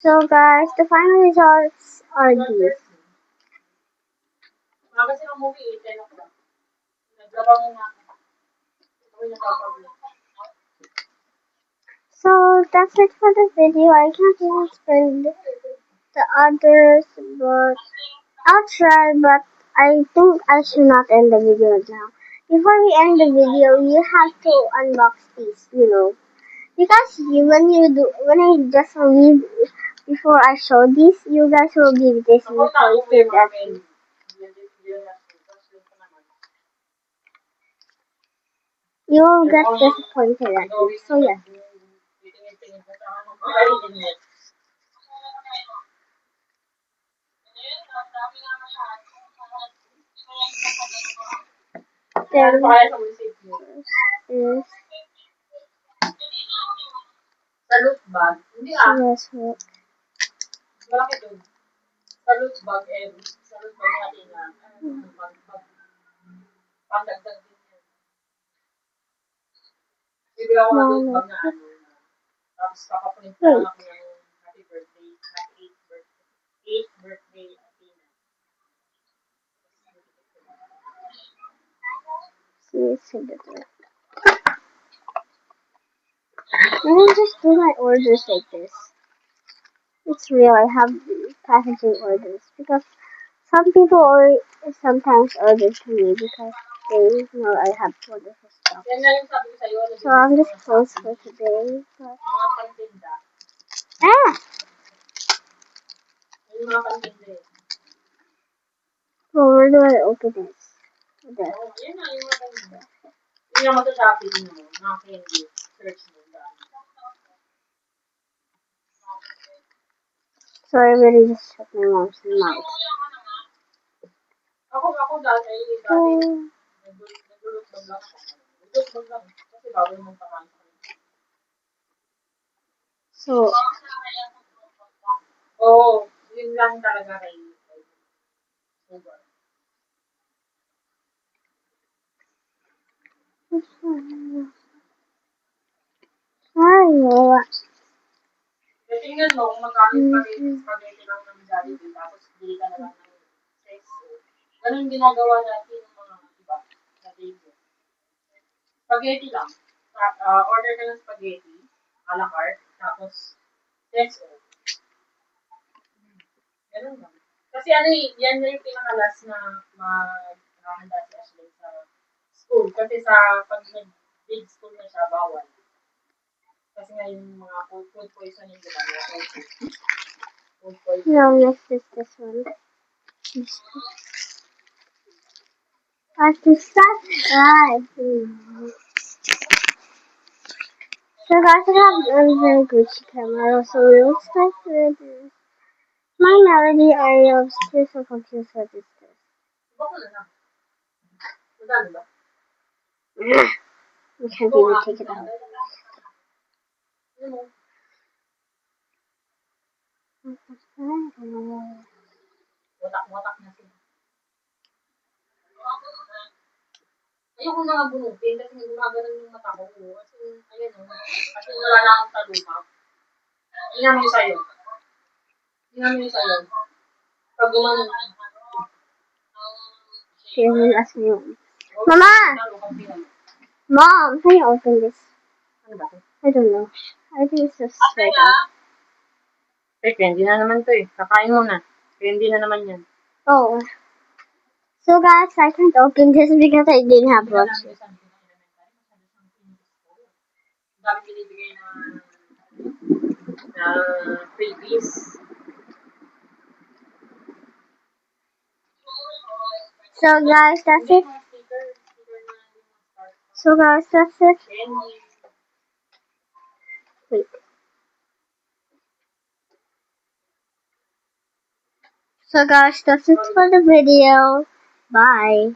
So guys, the final results are these. So that's it for the video. I can't even spell the others, but I'll try. But I think I should not end the video now. Before we end the video, you have to unbox these, because when I just leave before I show these, you guys will be disappointed at me. You will get disappointed at me. So yeah. Then is yes, no, wait. See, it's in the door. I can just do my orders like this. It's real. I have packaging orders because some people sometimes order to me because they know I have wonderful stuff. So I'm just closed for today. But ah, well, where do I open this? There. So I really just shut my mom's mouth. So, so Mario. No, next is this one. I have to subscribe. So guys, I have a very good camera, so it looks like my melody area of still so confused what is this. We can't even take it out. She even asked me, Mama! Mom, can you open this? I don't know. I think it's just straight out. Candy na naman to eh. Kakain mo na. Candy na naman yan. Oh. So guys, I can't open this because I didn't have watches. Freebies. So guys, that's it. So guys, that's it. Wait. So guys, that's it for the video. Bye.